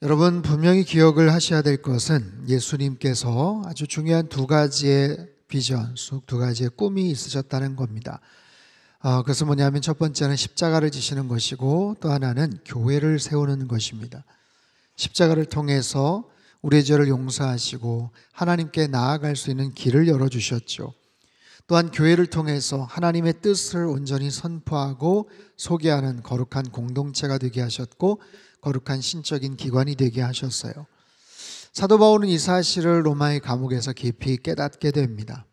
여러분 분명히 기억을 하셔야 될 것은 예수님께서 아주 중요한 두 가지의 비전, 두 가지의 꿈이 있으셨다는 겁니다. 그것은 뭐냐면 첫 번째는 십자가를 지시는 것이고 또 하나는 교회를 세우는 것입니다. 십자가를 통해서 우리의 죄를 용서하시고 하나님께 나아갈 수 있는 길을 열어주셨죠. 또한 교회를 통해서 하나님의 뜻을 온전히 선포하고 소개하는 거룩한 공동체가 되게 하셨고 거룩한 신적인 기관이 되게 하셨어요. 사도 바울은 이 사실을 로마의 감옥에서 깊이 깨닫게 됩니다.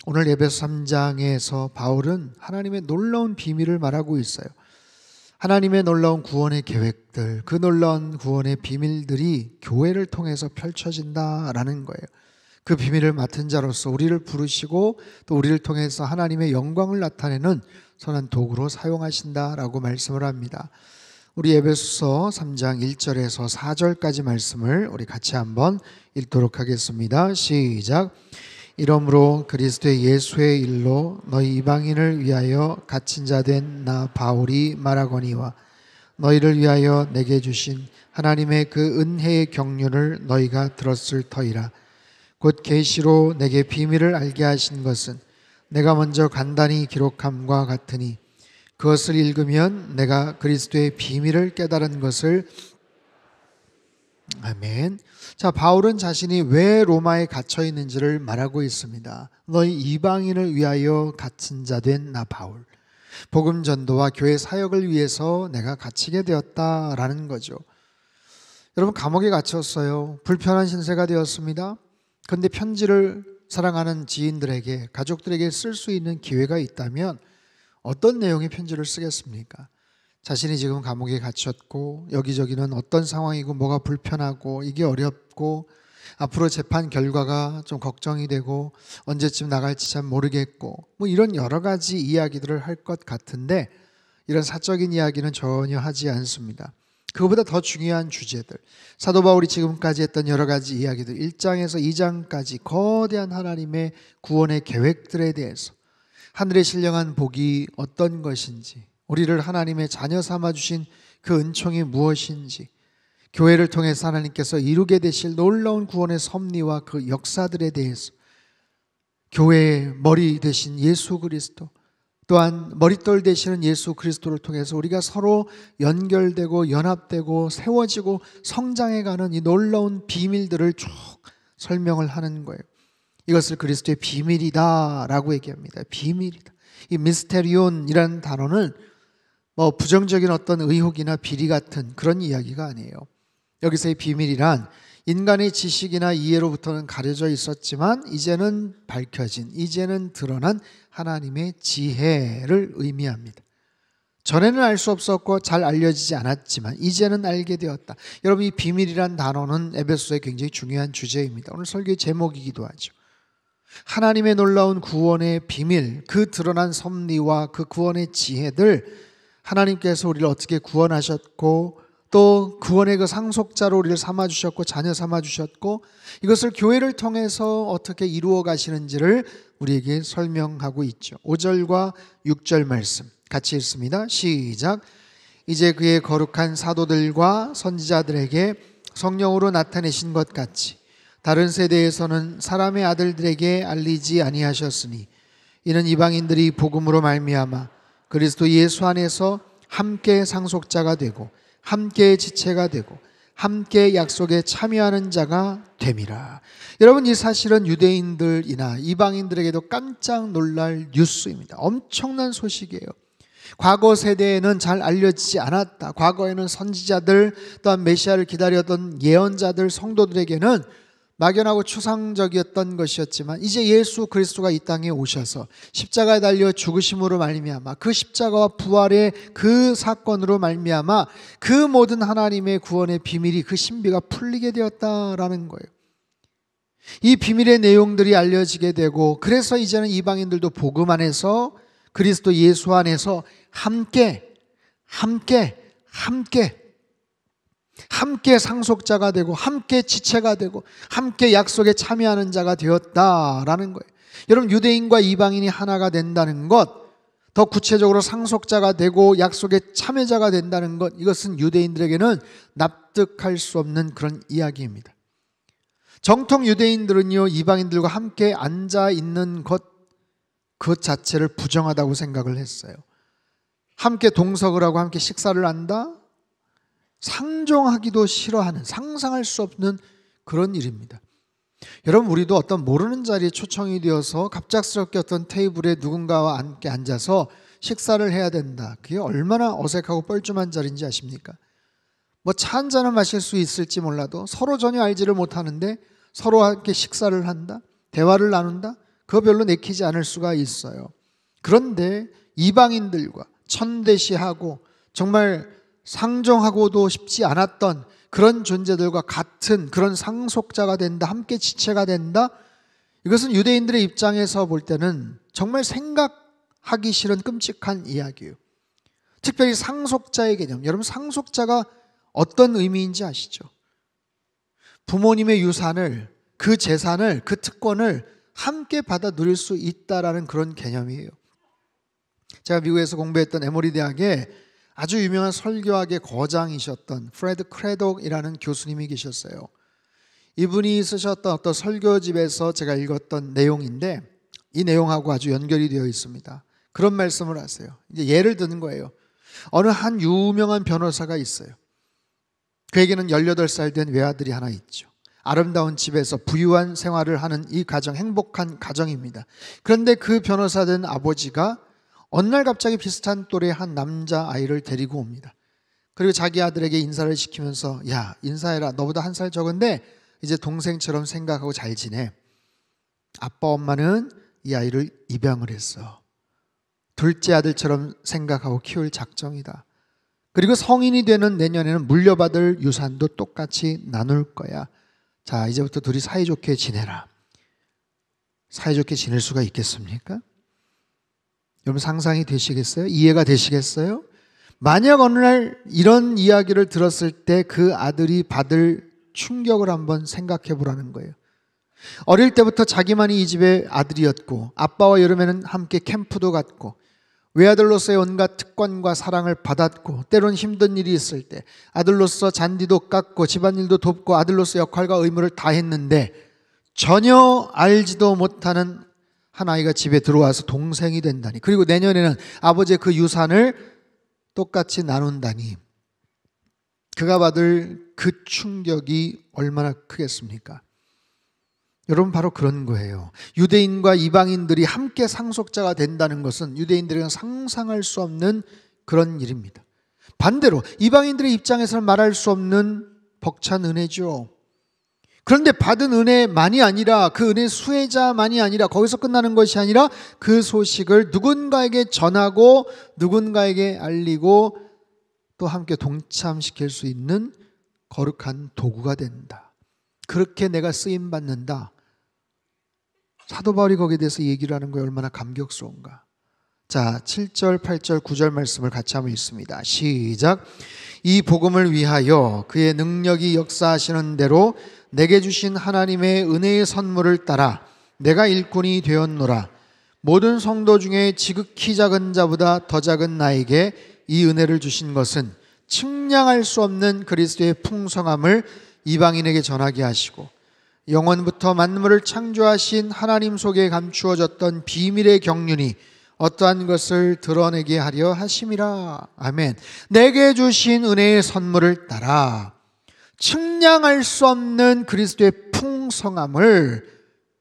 오늘 에베소 3장에서 바울은 하나님의 놀라운 비밀을 말하고 있어요. 하나님의 놀라운 구원의 계획들, 그 놀라운 구원의 비밀들이 교회를 통해서 펼쳐진다라는 거예요. 그 비밀을 맡은 자로서 우리를 부르시고 또 우리를 통해서 하나님의 영광을 나타내는 선한 도구로 사용하신다라고 말씀을 합니다. 우리 에베소서 3장 1절에서 4절까지 말씀을 우리 같이 한번 읽도록 하겠습니다. 시작. 이러므로 그리스도의 예수의 일로 너희 이방인을 위하여 갇힌 자 된 나 바울이 말하거니와 너희를 위하여 내게 주신 하나님의 그 은혜의 경륜을 너희가 들었을 터이라. 곧 계시로 내게 비밀을 알게 하신 것은 내가 먼저 간단히 기록함과 같으니 그것을 읽으면 내가 그리스도의 비밀을 깨달은 것을. 아멘. 자, 바울은 자신이 왜 로마에 갇혀 있는지를 말하고 있습니다. 너희 이방인을 위하여 갇힌 자 된 나 바울. 복음 전도와 교회 사역을 위해서 내가 갇히게 되었다라는 거죠. 여러분 감옥에 갇혔어요. 불편한 신세가 되었습니다. 그런데 편지를 사랑하는 지인들에게, 가족들에게 쓸 수 있는 기회가 있다면 어떤 내용의 편지를 쓰겠습니까? 자신이 지금 감옥에 갇혔고 여기저기는 어떤 상황이고 뭐가 불편하고 이게 어렵고 앞으로 재판 결과가 좀 걱정이 되고 언제쯤 나갈지 참 모르겠고 뭐 이런 여러 가지 이야기들을 할 것 같은데 이런 사적인 이야기는 전혀 하지 않습니다. 그거보다 더 중요한 주제들, 사도 바울이 지금까지 했던 여러 가지 이야기들, 1장에서 2장까지 거대한 하나님의 구원의 계획들에 대해서, 하늘의 신령한 복이 어떤 것인지, 우리를 하나님의 자녀 삼아주신 그 은총이 무엇인지, 교회를 통해서 하나님께서 이루게 되실 놀라운 구원의 섭리와 그 역사들에 대해서, 교회의 머리 되신 예수 그리스도, 또한 머릿돌 되시는 예수 그리스도를 통해서 우리가 서로 연결되고 연합되고 세워지고 성장해가는 이 놀라운 비밀들을 쭉 설명을 하는 거예요. 이것을 그리스도의 비밀이다라고 얘기합니다. 비밀이다. 이 미스테리온이라는 단어는 뭐 부정적인 어떤 의혹이나 비리 같은 그런 이야기가 아니에요. 여기서의 비밀이란 인간의 지식이나 이해로부터는 가려져 있었지만 이제는 밝혀진, 이제는 드러난 하나님의 지혜를 의미합니다. 전에는 알 수 없었고 잘 알려지지 않았지만 이제는 알게 되었다. 여러분, 이 비밀이란 단어는 에베소서의 굉장히 중요한 주제입니다. 오늘 설교의 제목이기도 하죠. 하나님의 놀라운 구원의 비밀, 그 드러난 섭리와 그 구원의 지혜들, 하나님께서 우리를 어떻게 구원하셨고 또 구원의 그 상속자로 우리를 삼아주셨고 자녀 삼아주셨고 이것을 교회를 통해서 어떻게 이루어 가시는지를 우리에게 설명하고 있죠. 5절과 6절 말씀 같이 읽습니다. 시작. 이제 그의 거룩한 사도들과 선지자들에게 성령으로 나타내신 것 같이 다른 세대에서는 사람의 아들들에게 알리지 아니하셨으니 이는 이방인들이 복음으로 말미암아 그리스도 예수 안에서 함께 상속자가 되고 함께 지체가 되고 함께 약속에 참여하는 자가 됨이라. 여러분, 이 사실은 유대인들이나 이방인들에게도 깜짝 놀랄 뉴스입니다. 엄청난 소식이에요. 과거 세대에는 잘 알려지지 않았다. 과거에는 선지자들 또한 메시아를 기다렸던 예언자들, 성도들에게는 막연하고 추상적이었던 것이었지만 이제 예수 그리스도가 이 땅에 오셔서 십자가에 달려 죽으심으로 말미암아 그 십자가와 부활의 그 사건으로 말미암아 그 모든 하나님의 구원의 비밀이, 그 신비가 풀리게 되었다라는 거예요. 이 비밀의 내용들이 알려지게 되고 그래서 이제는 이방인들도 복음 안에서 그리스도 예수 안에서 함께 상속자가 되고 함께 지체가 되고 함께 약속에 참여하는 자가 되었다라는 거예요. 여러분, 유대인과 이방인이 하나가 된다는 것, 더 구체적으로 상속자가 되고 약속의 참여자가 된다는 것, 이것은 유대인들에게는 납득할 수 없는 그런 이야기입니다. 정통 유대인들은요, 이방인들과 함께 앉아 있는 그 자체를 부정하다고 생각을 했어요. 함께 동석을 하고 함께 식사를 한다? 상종하기도 싫어하는, 상상할 수 없는 그런 일입니다. 여러분, 우리도 어떤 모르는 자리에 초청이 되어서 갑작스럽게 어떤 테이블에 누군가와 함께 앉아서 식사를 해야 된다. 그게 얼마나 어색하고 뻘쭘한 자리인지 아십니까? 뭐 차 한 잔은 마실 수 있을지 몰라도 서로 전혀 알지를 못하는데 서로 함께 식사를 한다? 대화를 나눈다? 그거 별로 내키지 않을 수가 있어요. 그런데 이방인들과 천대시하고 정말 상종하고도 싶지 않았던 그런 존재들과 같은 그런 상속자가 된다, 함께 지체가 된다. 이것은 유대인들의 입장에서 볼 때는 정말 생각하기 싫은 끔찍한 이야기예요. 특별히 상속자의 개념. 여러분, 상속자가 어떤 의미인지 아시죠? 부모님의 유산을, 그 재산을, 그 특권을 함께 받아 누릴 수 있다라는 그런 개념이에요. 제가 미국에서 공부했던 에모리 대학에 아주 유명한 설교학의 거장이셨던 프레드 크래독이라는 교수님이 계셨어요. 이분이 쓰셨던 어떤 설교집에서 제가 읽었던 내용인데 이 내용하고 아주 연결이 되어 있습니다. 그런 말씀을 하세요. 이제 예를 드는 거예요. 어느 한 유명한 변호사가 있어요. 그에게는 18살 된 외아들이 하나 있죠. 아름다운 집에서 부유한 생활을 하는 이 가정, 행복한 가정입니다. 그런데 그 변호사 된 아버지가 어느 날 갑자기 비슷한 또래의 한 남자아이를 데리고 옵니다. 그리고 자기 아들에게 인사를 시키면서 야, 인사해라. 너보다 한 살 적은데 이제 동생처럼 생각하고 잘 지내. 아빠 엄마는 이 아이를 입양을 했어. 둘째 아들처럼 생각하고 키울 작정이다. 그리고 성인이 되는 내년에는 물려받을 유산도 똑같이 나눌 거야. 자, 이제부터 둘이 사이좋게 지내라. 사이좋게 지낼 수가 있겠습니까? 여러분, 상상이 되시겠어요? 이해가 되시겠어요? 만약 어느 날 이런 이야기를 들었을 때 그 아들이 받을 충격을 한번 생각해 보라는 거예요. 어릴 때부터 자기만이 이 집의 아들이었고 아빠와 여름에는 함께 캠프도 갔고 외아들로서의 온갖 특권과 사랑을 받았고 때론 힘든 일이 있을 때 아들로서 잔디도 깎고 집안일도 돕고 아들로서 역할과 의무를 다했는데 전혀 알지도 못하는 한 아이가 집에 들어와서 동생이 된다니, 그리고 내년에는 아버지의 그 유산을 똑같이 나눈다니, 그가 받을 그 충격이 얼마나 크겠습니까? 여러분, 바로 그런 거예요. 유대인과 이방인들이 함께 상속자가 된다는 것은 유대인들은 상상할 수 없는 그런 일입니다. 반대로 이방인들의 입장에서는 말할 수 없는 벅찬 은혜죠. 그런데 받은 은혜만이 아니라, 그 은혜 수혜자만이 아니라, 거기서 끝나는 것이 아니라 그 소식을 누군가에게 전하고 누군가에게 알리고 또 함께 동참시킬 수 있는 거룩한 도구가 된다. 그렇게 내가 쓰임받는다. 사도 바울이 거기에 대해서 얘기를 하는 거에 얼마나 감격스러운가. 자, 7절, 8절, 9절 말씀을 같이 한번 읽습니다. 시작. 이 복음을 위하여 그의 능력이 역사하시는 대로 내게 주신 하나님의 은혜의 선물을 따라 내가 일꾼이 되었노라. 모든 성도 중에 지극히 작은 자보다 더 작은 나에게 이 은혜를 주신 것은 측량할 수 없는 그리스도의 풍성함을 이방인에게 전하게 하시고 영원부터 만물을 창조하신 하나님 속에 감추어졌던 비밀의 경륜이 어떠한 것을 드러내게 하려 하심이라. 아멘. 내게 주신 은혜의 선물을 따라 측량할 수 없는 그리스도의 풍성함을,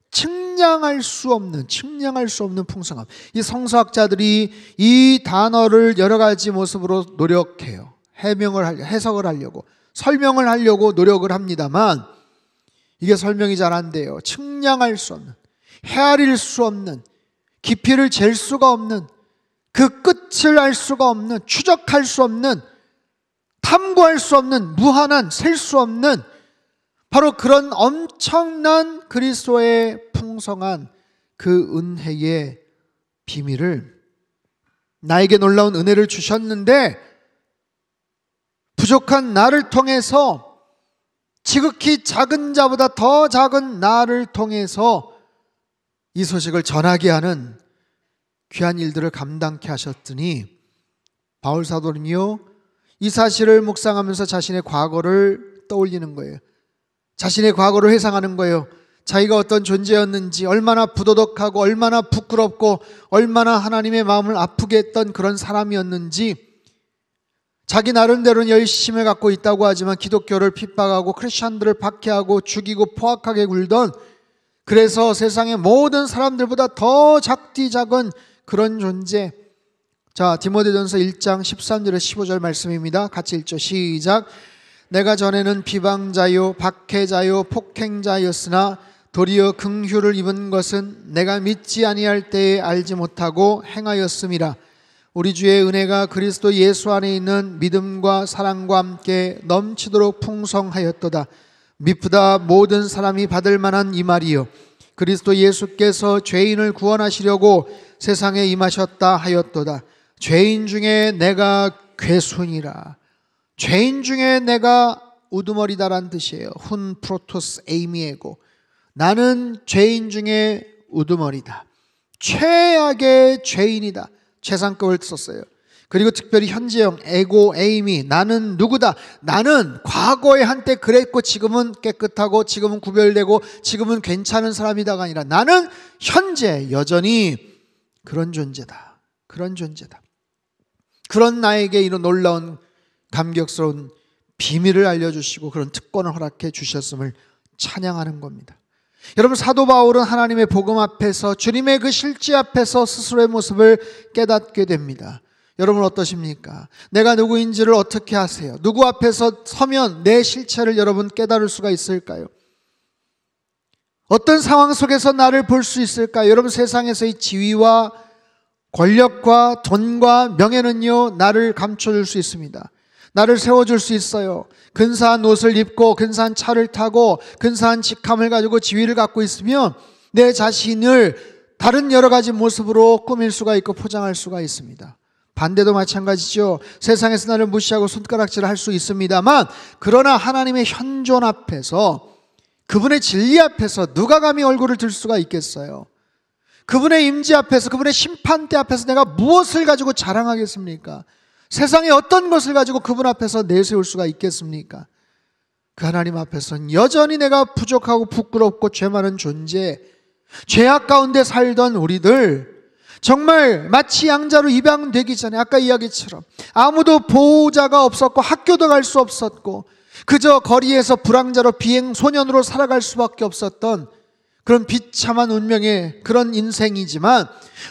측량할 수 없는 풍성함. 이 성서학자들이 이 단어를 여러 가지 모습으로 노력해요. 해석을 하려고, 설명을 하려고 노력을 합니다만 이게 설명이 잘 안 돼요. 측량할 수 없는, 헤아릴 수 없는, 깊이를 잴 수가 없는, 그 끝을 알 수가 없는, 추적할 수 없는, 탐구할 수 없는, 무한한, 셀 수 없는 바로 그런 엄청난 그리스도의 풍성한 그 은혜의 비밀을, 나에게 놀라운 은혜를 주셨는데 부족한 나를 통해서, 지극히 작은 자보다 더 작은 나를 통해서 이 소식을 전하게 하는 귀한 일들을 감당케 하셨더니 바울 사도는요, 이 사실을 묵상하면서 자신의 과거를 떠올리는 거예요. 자신의 과거를 회상하는 거예요. 자기가 어떤 존재였는지, 얼마나 부도덕하고 얼마나 부끄럽고 얼마나 하나님의 마음을 아프게 했던 그런 사람이었는지, 자기 나름대로는 열심을 갖고 있다고 하지만 기독교를 핍박하고 크리스천들을 박해하고 죽이고 포악하게 굴던, 그래서 세상의 모든 사람들보다 더 작디 작은 그런 존재. 자, 디모데전서 1장 13절에 15절 말씀입니다. 같이 읽죠. 시작. 내가 전에는 비방자요 박해자요 폭행자였으나 도리어 긍휼을 입은 것은 내가 믿지 아니할 때에 알지 못하고 행하였음이라. 우리 주의 은혜가 그리스도 예수 안에 있는 믿음과 사랑과 함께 넘치도록 풍성하였도다. 미쁘다 모든 사람이 받을 만한 이 말이요, 그리스도 예수께서 죄인을 구원하시려고 세상에 임하셨다 하였도다. 죄인 중에 내가 괴순이라. 죄인 중에 내가 우두머리다란 뜻이에요. 훈 프로토스 에이미에고. 나는 죄인 중에 우두머리다. 최악의 죄인이다. 최상급을 썼어요. 그리고 특별히 현재형 에고 에이미, 나는 누구다. 나는 과거에 한때 그랬고 지금은 깨끗하고 지금은 구별되고 지금은 괜찮은 사람이다가 아니라 나는 현재 여전히 그런 존재다. 그런 존재다. 그런 나에게 이런 놀라운 감격스러운 비밀을 알려주시고 그런 특권을 허락해 주셨음을 찬양하는 겁니다. 여러분, 사도 바울은 하나님의 복음 앞에서, 주님의 그 실제 앞에서 스스로의 모습을 깨닫게 됩니다. 여러분 어떠십니까? 내가 누구인지를 어떻게 아세요? 누구 앞에서 서면 내 실체를 여러분 깨달을 수가 있을까요? 어떤 상황 속에서 나를 볼 수 있을까요? 여러분, 세상에서의 지위와 권력과 돈과 명예는요, 나를 감춰줄 수 있습니다. 나를 세워줄 수 있어요. 근사한 옷을 입고 근사한 차를 타고 근사한 직함을 가지고 지위를 갖고 있으면 내 자신을 다른 여러 가지 모습으로 꾸밀 수가 있고 포장할 수가 있습니다. 반대도 마찬가지죠. 세상에서 나를 무시하고 손가락질을 할 수 있습니다만, 그러나 하나님의 현존 앞에서, 그분의 진리 앞에서 누가 감히 얼굴을 들 수가 있겠어요? 그분의 임재 앞에서, 그분의 심판대 앞에서 내가 무엇을 가지고 자랑하겠습니까? 세상에 어떤 것을 가지고 그분 앞에서 내세울 수가 있겠습니까? 그 하나님 앞에서는 여전히 내가 부족하고 부끄럽고 죄 많은 존재, 죄악 가운데 살던 우리들, 정말 마치 양자로 입양되기 전에 아까 이야기처럼 아무도 보호자가 없었고 학교도 갈 수 없었고 그저 거리에서 불황자로 비행소년으로 살아갈 수밖에 없었던 그런 비참한 운명의 그런 인생이지만,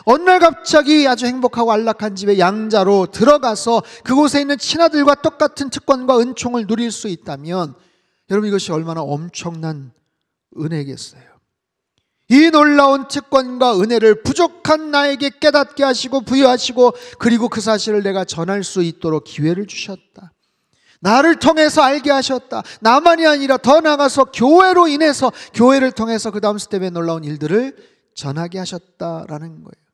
어느 날 갑자기 아주 행복하고 안락한 집에 양자로 들어가서 그곳에 있는 친아들과 똑같은 특권과 은총을 누릴 수 있다면, 여러분, 이것이 얼마나 엄청난 은혜겠어요. 이 놀라운 특권과 은혜를 부족한 나에게 깨닫게 하시고 부여하시고, 그리고 그 사실을 내가 전할 수 있도록 기회를 주셨다. 나를 통해서 알게 하셨다. 나만이 아니라 더 나아가서 교회로 인해서, 교회를 통해서 그 다음 스텝에 놀라운 일들을 전하게 하셨다라는 거예요.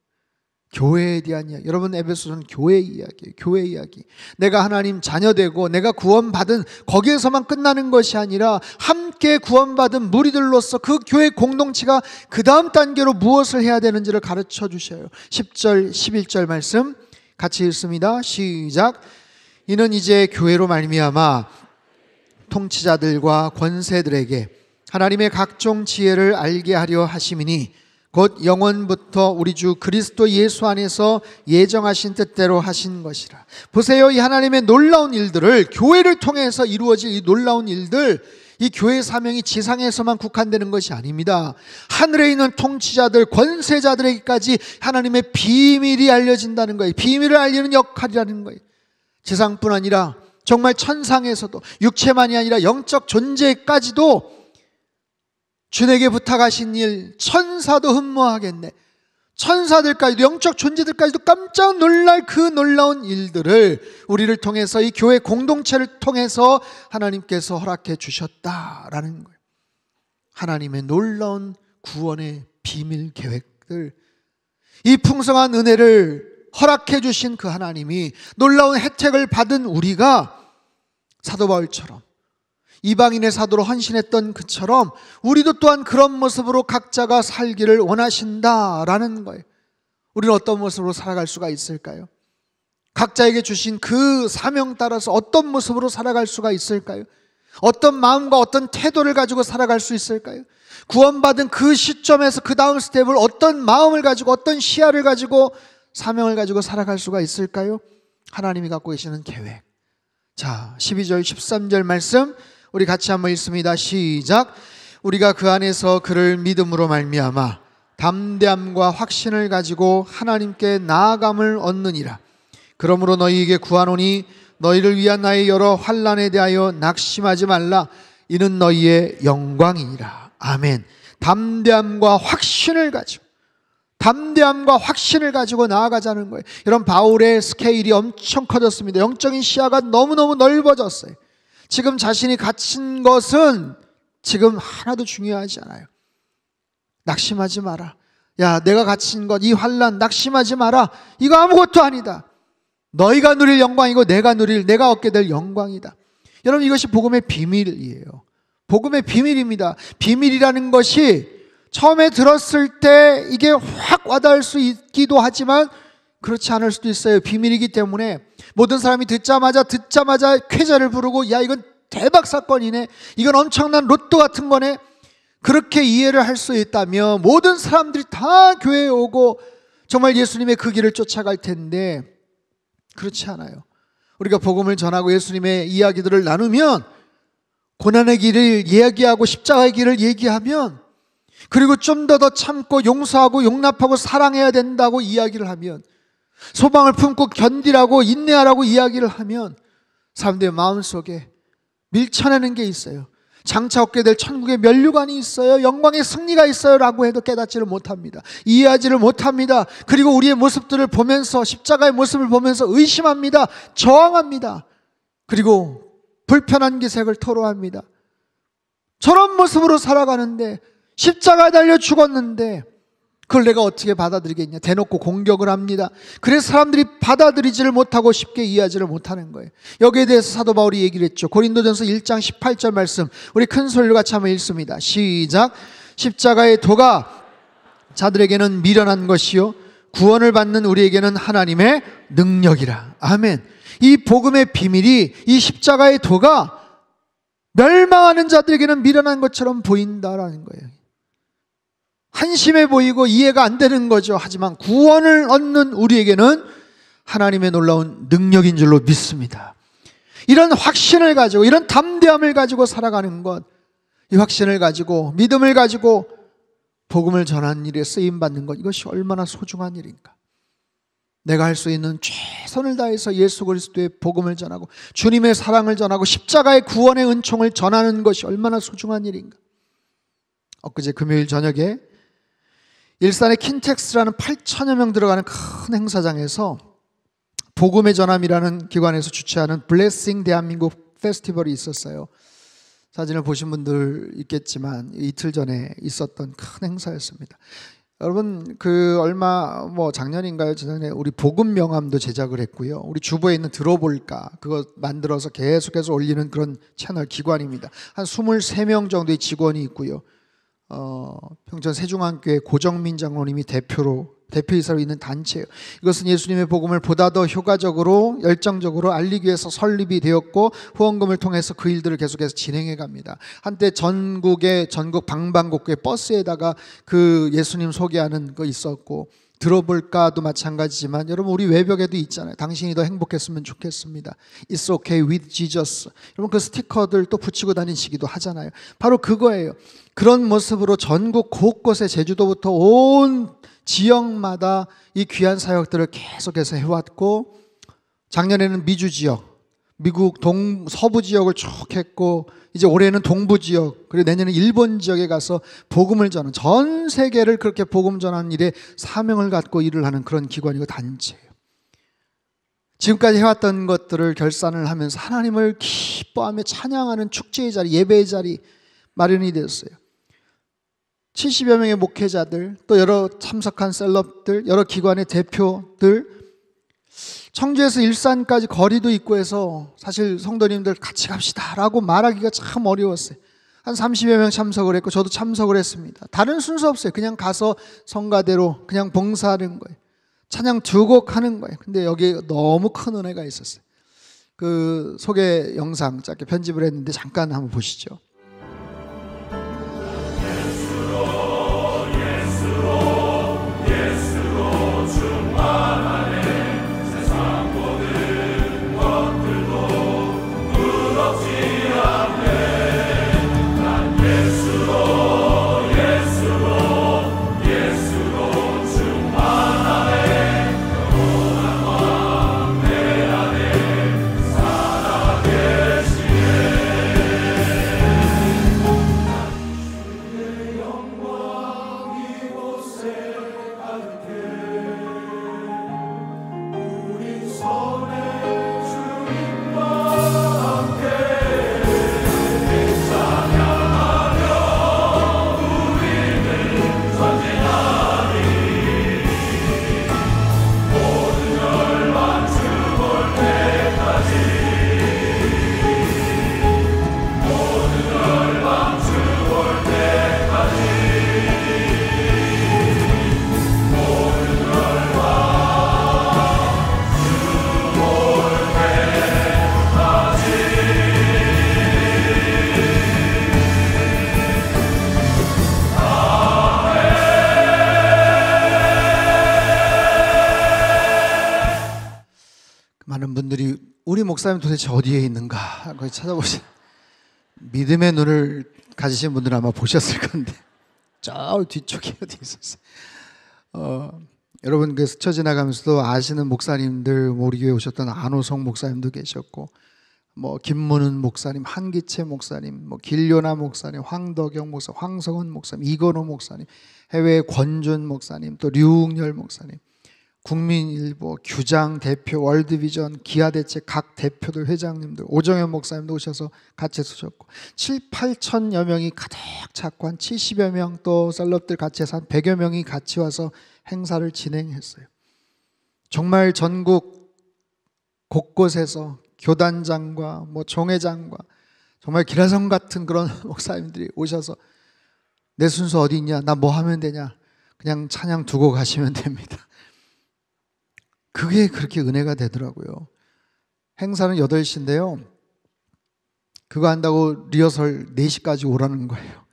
교회에 대한 이야기. 여러분, 에베소서는 교회 이야기예요. 교회 이야기. 내가 하나님 자녀되고 내가 구원받은 거기에서만 끝나는 것이 아니라 함께 구원받은 무리들로서 그 교회 공동체가 그 다음 단계로 무엇을 해야 되는지를 가르쳐 주셔요. 10절 11절 말씀 같이 읽습니다. 시작. 이는 이제 교회로 말미암아 통치자들과 권세들에게 하나님의 각종 지혜를 알게 하려 하심이니 곧 영원부터 우리 주 그리스도 예수 안에서 예정하신 뜻대로 하신 것이라. 보세요, 이 하나님의 놀라운 일들을, 교회를 통해서 이루어질 이 놀라운 일들, 이 교회 사명이 지상에서만 국한되는 것이 아닙니다. 하늘에 있는 통치자들, 권세자들에게까지 하나님의 비밀이 알려진다는 거예요. 비밀을 알리는 역할이라는 거예요. 지상뿐 아니라 정말 천상에서도, 육체만이 아니라 영적 존재까지도 주에게 부탁하신 일, 천사도 흠모하겠네. 천사들까지도, 영적 존재들까지도 깜짝 놀랄 그 놀라운 일들을 우리를 통해서, 이 교회 공동체를 통해서 하나님께서 허락해 주셨다라는 거예요. 하나님의 놀라운 구원의 비밀 계획들, 이 풍성한 은혜를 허락해 주신 그 하나님이, 놀라운 혜택을 받은 우리가 사도 바울처럼 이방인의 사도로 헌신했던 그처럼 우리도 또한 그런 모습으로 각자가 살기를 원하신다라는 거예요. 우리는 어떤 모습으로 살아갈 수가 있을까요? 각자에게 주신 그 사명 따라서 어떤 모습으로 살아갈 수가 있을까요? 어떤 마음과 어떤 태도를 가지고 살아갈 수 있을까요? 구원받은 그 시점에서 그 다음 스텝을 어떤 마음을 가지고 어떤 시야를 가지고 사명을 가지고 살아갈 수가 있을까요? 하나님이 갖고 계시는 계획. 자, 12절 13절 말씀 우리 같이 한번 읽습니다. 시작. 우리가 그 안에서 그를 믿음으로 말미암아 담대함과 확신을 가지고 하나님께 나아감을 얻느니라. 그러므로 너희에게 구하노니 너희를 위한 나의 여러 환난에 대하여 낙심하지 말라. 이는 너희의 영광이니라. 아멘. 담대함과 확신을 가지고 나아가자는 거예요. 여러분, 바울의 스케일이 엄청 커졌습니다. 영적인 시야가 너무너무 넓어졌어요. 지금 자신이 갇힌 것은 지금 하나도 중요하지 않아요. 낙심하지 마라. 야, 내가 갇힌 것, 이 환난 낙심하지 마라. 이거 아무것도 아니다. 너희가 누릴 영광이고 내가 얻게 될 영광이다. 여러분, 이것이 복음의 비밀이에요. 복음의 비밀입니다. 비밀이라는 것이 처음에 들었을 때 이게 확 와닿을 수 있기도 하지만 그렇지 않을 수도 있어요. 비밀이기 때문에 모든 사람이 듣자마자 쾌재를 부르고 야, 이건 대박 사건이네, 이건 엄청난 로또 같은 거네, 그렇게 이해를 할 수 있다면 모든 사람들이 다 교회에 오고 정말 예수님의 그 길을 쫓아갈 텐데 그렇지 않아요. 우리가 복음을 전하고 예수님의 이야기들을 나누면, 고난의 길을 이야기하고 십자가의 길을 얘기하면, 그리고 좀 더 참고 용서하고 용납하고 사랑해야 된다고 이야기를 하면, 소망을 품고 견디라고 인내하라고 이야기를 하면 사람들의 마음속에 밀쳐내는 게 있어요. 장차 얻게 될 천국의 면류관이 있어요. 영광의 승리가 있어요 라고 해도 깨닫지를 못합니다. 이해하지를 못합니다. 그리고 우리의 모습들을 보면서, 십자가의 모습을 보면서 의심합니다. 저항합니다. 그리고 불편한 기색을 토로합니다. 저런 모습으로 살아가는데, 십자가에 달려 죽었는데 그걸 내가 어떻게 받아들이겠냐, 대놓고 공격을 합니다. 그래서 사람들이 받아들이지를 못하고 쉽게 이해하지를 못하는 거예요. 여기에 대해서 사도 바울이 얘기를 했죠. 고린도전서 1장 18절 말씀 우리 큰 소리로 같이 한번 읽습니다. 시작. 십자가의 도가 자들에게는 미련한 것이요 구원을 받는 우리에게는 하나님의 능력이라. 아멘. 이 복음의 비밀이, 이 십자가의 도가 멸망하는 자들에게는 미련한 것처럼 보인다라는 거예요. 한심해 보이고 이해가 안 되는 거죠. 하지만 구원을 얻는 우리에게는 하나님의 놀라운 능력인 줄로 믿습니다. 이런 확신을 가지고, 이런 담대함을 가지고 살아가는 것, 이 확신을 가지고 믿음을 가지고 복음을 전하는 일에 쓰임받는 것, 이것이 얼마나 소중한 일인가. 내가 할 수 있는 최선을 다해서 예수 그리스도의 복음을 전하고 주님의 사랑을 전하고 십자가의 구원의 은총을 전하는 것이 얼마나 소중한 일인가. 엊그제 금요일 저녁에 일산의 킨텍스라는 8천여 명 들어가는 큰 행사장에서 복음의 전함이라는 기관에서 주최하는 블레싱 대한민국 페스티벌이 있었어요. 사진을 보신 분들 있겠지만 이틀 전에 있었던 큰 행사였습니다. 여러분, 작년인가요? 재작년에 우리 복음 명함도 제작을 했고요. 우리 주보에 있는 들어볼까, 그거 만들어서 계속해서 올리는 그런 채널 기관입니다. 한 23명 정도의 직원이 있고요. 평촌 세중앙교회 고정민 장로님이 대표이사로 있는 단체예요. 이것은 예수님의 복음을 보다 더 효과적으로 열정적으로 알리기 위해서 설립이 되었고 후원금을 통해서 그 일들을 계속해서 진행해 갑니다. 한때 전국 방방곡곡의 버스에다가 그 예수님 소개하는 거 있었고, 들어볼까도 마찬가지지만 여러분, 우리 외벽에도 있잖아요. 당신이 더 행복했으면 좋겠습니다. It's okay with Jesus. 여러분, 그 스티커들 또 붙이고 다니시기도 하잖아요. 바로 그거예요. 그런 모습으로 전국 곳곳에, 제주도부터 온 지역마다 이 귀한 사역들을 계속해서 해왔고, 작년에는 미주 지역, 미국 서부 지역을 쭉 했고, 이제 올해는 동부 지역, 그리고 내년에 일본 지역에 가서 복음을 전하는, 전 세계를 그렇게 복음 전하는 일에 사명을 갖고 일을 하는 그런 기관이고 단체예요. 지금까지 해왔던 것들을 결산을 하면서 하나님을 기뻐하며 찬양하는 축제의 자리, 예배의 자리 마련이 되었어요. 70여 명의 목회자들, 또 여러 참석한 셀럽들, 여러 기관의 대표들, 청주에서 일산까지 거리도 있고 해서 사실 성도님들 같이 갑시다 라고 말하기가 참 어려웠어요. 한 30여 명 참석을 했고 저도 참석을 했습니다. 다른 순서 없어요. 그냥 가서 성가대로 그냥 봉사하는 거예요. 찬양 두 곡 하는 거예요. 근데 여기에 너무 큰 은혜가 있었어요. 그 소개 영상 짧게 편집을 했는데 잠깐 한번 보시죠. 많은 분들이 우리 목사님 도대체 어디에 있는가 하고 찾아보신, 믿음의 눈을 가지신 분들은 아마 보셨을 건데 저 뒤쪽에 어디 있었어요. 여러분 그 스쳐 지나가면서도 아시는 목사님들, 우리 교회 오셨던 안호성 목사님도 계셨고, 뭐 김문은 목사님, 한기채 목사님, 뭐 길요나 목사님, 황덕영 목사, 황성은 목사님, 이건호 목사님, 해외 권준 목사님, 또 류웅열 목사님, 국민일보, 규장 대표, 월드비전, 기아대책 각 대표들, 회장님들, 오정현 목사님도 오셔서 같이 쓰셨고, 7, 8천여 명이 가득 찼고, 한 70여 명 또 셀럽들 같이 해서 한 100여 명이 같이 와서 행사를 진행했어요. 정말 전국 곳곳에서 교단장과 뭐 총회장과 정말 기라성 같은 그런 목사님들이 오셔서 내 순서 어디 있냐, 나 뭐 하면 되냐, 그냥 찬양 두고 가시면 됩니다. 그게 그렇게 은혜가 되더라고요. 행사는 8시인데요 그거 한다고 리허설 4시까지 오라는 거예요.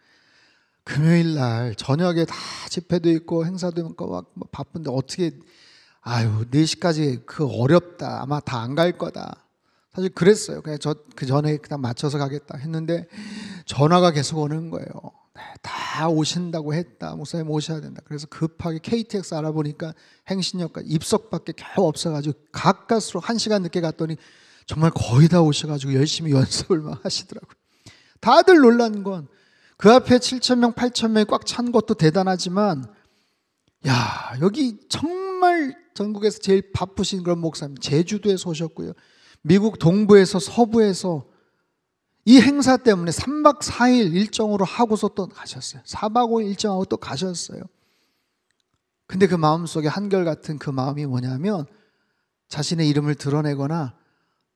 금요일 날 저녁에 다 집회도 있고 행사도 있고 막 바쁜데 어떻게, 4시까지 그 어렵다, 아마 다 안 갈 거다. 사실 그랬어요. 그냥 그 전에 그냥 맞춰서 가겠다 했는데 전화가 계속 오는 거예요. 다 오신다고 했다, 목사님 오셔야 된다. 그래서 급하게 KTX 알아보니까 행신역까지 입석밖에 겨우 없어가지고 가까스로 1시간 늦게 갔더니 정말 거의 다 오셔가지고 열심히 연습을 막 하시더라고요. 다들 놀란 건 그 앞에 7,000명, 8,000명이 꽉 찬 것도 대단하지만, 야, 여기 정말 전국에서 제일 바쁘신 그런 목사님, 제주도에서 오셨고요, 미국 동부에서 서부에서 이 행사 때문에 3박 4일 일정으로 하고서 또 가셨어요. 4박 5일 일정하고 또 가셨어요. 근데 그 마음속에 한결같은 그 마음이 뭐냐면, 자신의 이름을 드러내거나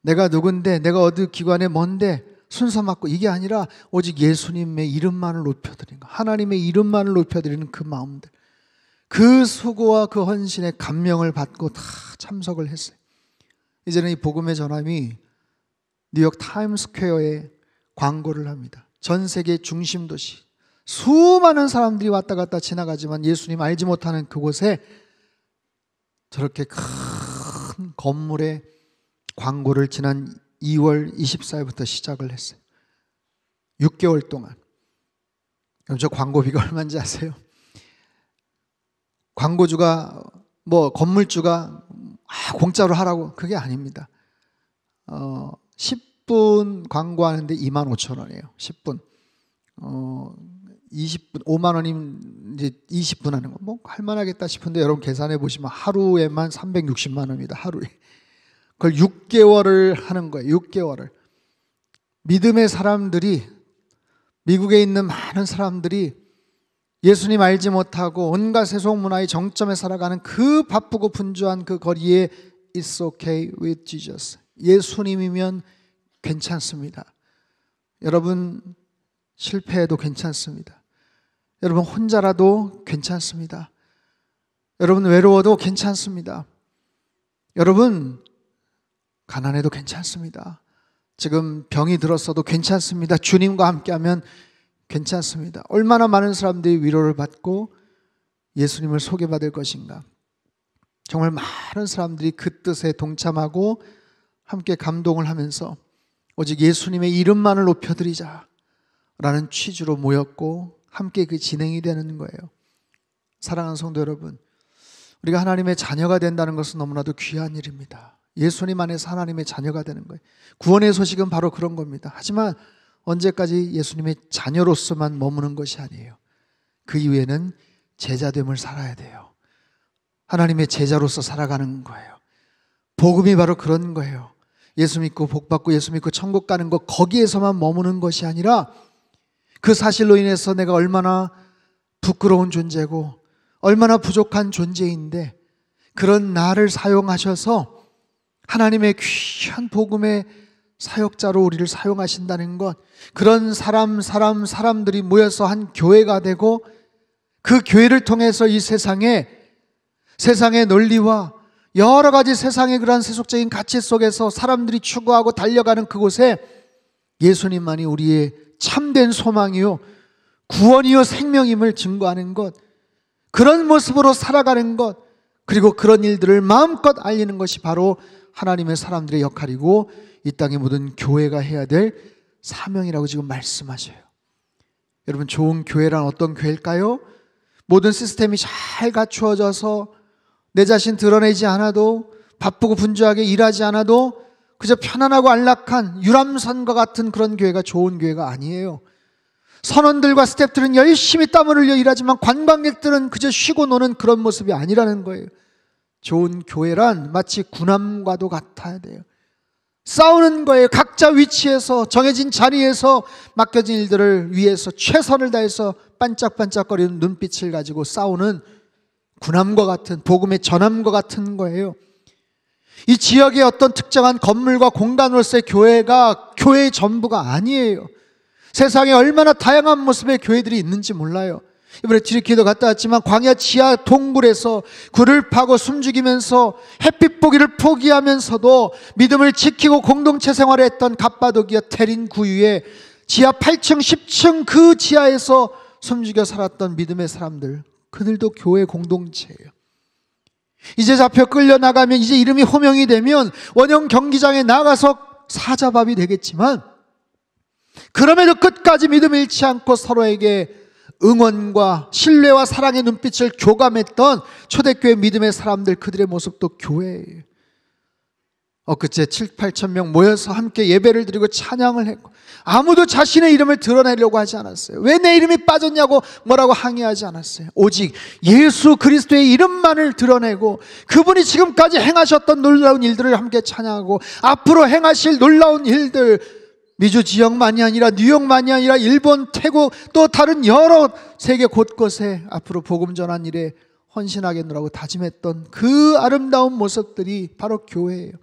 내가 누군데, 내가 어디 기관에 뭔데 순서 맞고, 이게 아니라 오직 예수님의 이름만을 높여드리는 거, 하나님의 이름만을 높여드리는 그 마음들, 그 수고와 그 헌신의 감명을 받고 다 참석을 했어요. 이제는 이 복음의 전함이 뉴욕 타임스퀘어에 광고를 합니다. 전 세계 중심 도시, 수많은 사람들이 왔다 갔다 지나가지만 예수님 알지 못하는 그곳에 저렇게 큰 건물에 광고를 지난 2월 24일부터 시작을 했어요. 6개월 동안. 그럼 저 광고비가 얼마인지 아세요? 광고주가 건물주가 공짜로 하라고, 그게 아닙니다. 10분 광고하는데 25,000원이에요. 10분. 20분 5만 원이면 이제 20분 하는 거 할만하겠다 싶은데, 여러분 계산해 보시면 하루에만 360만 원입니다. 하루에. 그걸 6개월을 하는 거예요. 6개월을. 믿음의 사람들이, 미국에 있는 많은 사람들이 예수님 알지 못하고 온갖 세속문화의 정점에 살아가는 그 바쁘고 분주한 그 거리에 It's okay with Jesus, 예수님이면 괜찮습니다. 여러분 실패해도 괜찮습니다. 여러분 혼자라도 괜찮습니다. 여러분 외로워도 괜찮습니다. 여러분 가난해도 괜찮습니다. 지금 병이 들었어도 괜찮습니다. 주님과 함께하면 괜찮습니다. 얼마나 많은 사람들이 위로를 받고 예수님을 소개받을 것인가. 정말 많은 사람들이 그 뜻에 동참하고 함께 감동을 하면서 오직 예수님의 이름만을 높여드리자 라는 취지로 모였고 함께 그 진행이 되는 거예요. 사랑하는 성도 여러분, 우리가 하나님의 자녀가 된다는 것은 너무나도 귀한 일입니다. 예수님 안에서 하나님의 자녀가 되는 거예요. 구원의 소식은 바로 그런 겁니다. 하지만 언제까지 예수님의 자녀로서만 머무는 것이 아니에요. 그 이후에는 제자됨을 살아야 돼요. 하나님의 제자로서 살아가는 거예요. 복음이 바로 그런 거예요. 예수 믿고 복 받고 예수 믿고 천국 가는 것, 거기에서만 머무는 것이 아니라 그 사실로 인해서 내가 얼마나 부끄러운 존재고 얼마나 부족한 존재인데 그런 나를 사용하셔서 하나님의 귀한 복음의 사역자로 우리를 사용하신다는 것, 그런 사람들이 모여서 한 교회가 되고 그 교회를 통해서 이 세상의 논리와 여러 가지 세상의 그러한 세속적인 가치 속에서 사람들이 추구하고 달려가는 그곳에 예수님만이 우리의 참된 소망이요 구원이요 생명임을 증거하는 것, 그런 모습으로 살아가는 것, 그리고 그런 일들을 마음껏 알리는 것이 바로 하나님의 사람들의 역할이고 이 땅의 모든 교회가 해야 될 사명이라고 지금 말씀하셔요. 여러분, 좋은 교회란 어떤 교회일까요? 모든 시스템이 잘 갖추어져서 내 자신 드러내지 않아도, 바쁘고 분주하게 일하지 않아도 그저 편안하고 안락한 유람선과 같은 그런 교회가 좋은 교회가 아니에요. 선원들과 스태프들은 열심히 땀을 흘려 일하지만 관광객들은 그저 쉬고 노는 그런 모습이 아니라는 거예요. 좋은 교회란 마치 군함과도 같아야 돼요. 싸우는 거예요. 각자 위치에서 정해진 자리에서 맡겨진 일들을 위해서 최선을 다해서 반짝반짝거리는 눈빛을 가지고 싸우는 군함과 같은, 복음의 전함과 같은 거예요. 이 지역의 어떤 특정한 건물과 공간으로서의 교회가 교회의 전부가 아니에요. 세상에 얼마나 다양한 모습의 교회들이 있는지 몰라요. 이번에 지리키도 갔다 왔지만 광야 지하 동굴에서 굴을 파고 숨죽이면서 햇빛 보기를 포기하면서도 믿음을 지키고 공동체 생활을 했던 갑바도기아 테린 구유의 지하 8층 10층 그 지하에서 숨죽여 살았던 믿음의 사람들, 그들도 교회 공동체예요. 이제 잡혀 끌려나가면, 이제 이름이 호명이 되면 원형 경기장에 나가서 사자밥이 되겠지만 그럼에도 끝까지 믿음을 잃지 않고 서로에게 응원과 신뢰와 사랑의 눈빛을 교감했던 초대교회 믿음의 사람들, 그들의 모습도 교회예요. 엊그제 7-8천 명 모여서 함께 예배를 드리고 찬양을 했고 아무도 자신의 이름을 드러내려고 하지 않았어요. 왜 내 이름이 빠졌냐고 뭐라고 항의하지 않았어요. 오직 예수 그리스도의 이름만을 드러내고 그분이 지금까지 행하셨던 놀라운 일들을 함께 찬양하고 앞으로 행하실 놀라운 일들, 미주 지역만이 아니라 뉴욕만이 아니라 일본, 태국 또 다른 여러 세계 곳곳에 앞으로 복음 전한 일에 헌신하겠노라고 다짐했던 그 아름다운 모습들이 바로 교회예요.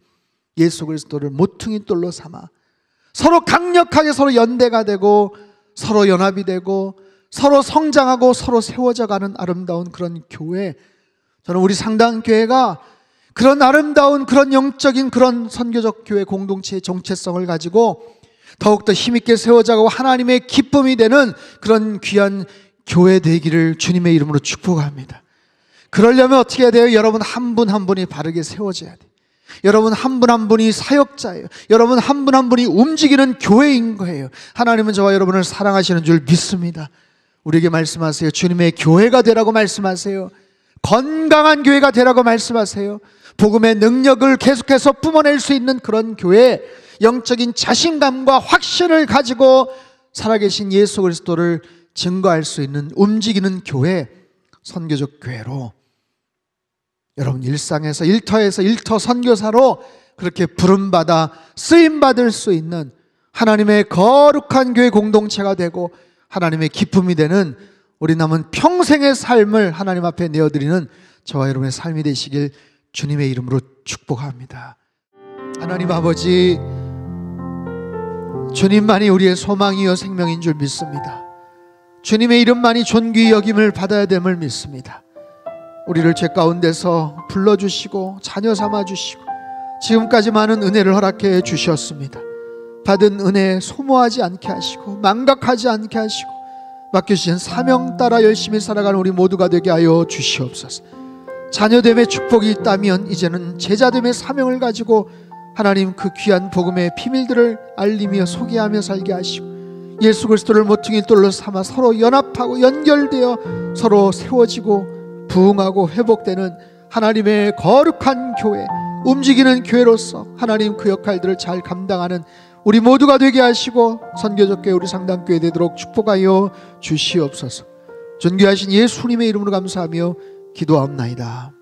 예수 그리스도를 모퉁이 돌로 삼아 서로 강력하게 서로 연대가 되고 서로 연합이 되고 서로 성장하고 서로 세워져 가는 아름다운 그런 교회, 저는 우리 상당교회가 그런 아름다운 그런 영적인 그런 선교적 교회 공동체의 정체성을 가지고 더욱더 힘있게 세워져가고 하나님의 기쁨이 되는 그런 귀한 교회 되기를 주님의 이름으로 축복합니다. 그러려면 어떻게 해야 돼요? 여러분 한 분 한 분이 바르게 세워져야 돼요. 여러분 한 분 한 분이 사역자예요. 여러분 한 분 한 분이 움직이는 교회인 거예요. 하나님은 저와 여러분을 사랑하시는 줄 믿습니다. 우리에게 말씀하세요. 주님의 교회가 되라고 말씀하세요. 건강한 교회가 되라고 말씀하세요. 복음의 능력을 계속해서 뿜어낼 수 있는 그런 교회, 영적인 자신감과 확신을 가지고 살아계신 예수 그리스도를 증거할 수 있는 움직이는 교회, 선교적 교회로 여러분 일상에서 일터에서 일터 선교사로 그렇게 부름받아 쓰임받을 수 있는 하나님의 거룩한 교회 공동체가 되고 하나님의 기쁨이 되는 우리 남은 평생의 삶을 하나님 앞에 내어드리는 저와 여러분의 삶이 되시길 주님의 이름으로 축복합니다. 하나님 아버지, 주님만이 우리의 소망이요 생명인 줄 믿습니다. 주님의 이름만이 존귀히 여김을 받아야 됨을 믿습니다. 우리를 죄 가운데서 불러주시고 자녀 삼아주시고 지금까지 많은 은혜를 허락해 주셨습니다. 받은 은혜 소모하지 않게 하시고 망각하지 않게 하시고 맡겨주신 사명 따라 열심히 살아가는 우리 모두가 되게 하여 주시옵소서. 자녀됨의 축복이 있다면 이제는 제자됨의 사명을 가지고 하나님 그 귀한 복음의 비밀들을 알리며 소개하며 살게 하시고 예수 그리스도를 모퉁이 돌로 삼아 서로 연합하고 연결되어 서로 세워지고 부흥하고 회복되는 하나님의 거룩한 교회, 움직이는 교회로서 하나님 그 역할들을 잘 감당하는 우리 모두가 되게 하시고 선교적 교회 우리 상담교회 되도록 축복하여 주시옵소서. 존귀하신 예수님의 이름으로 감사하며 기도하옵나이다.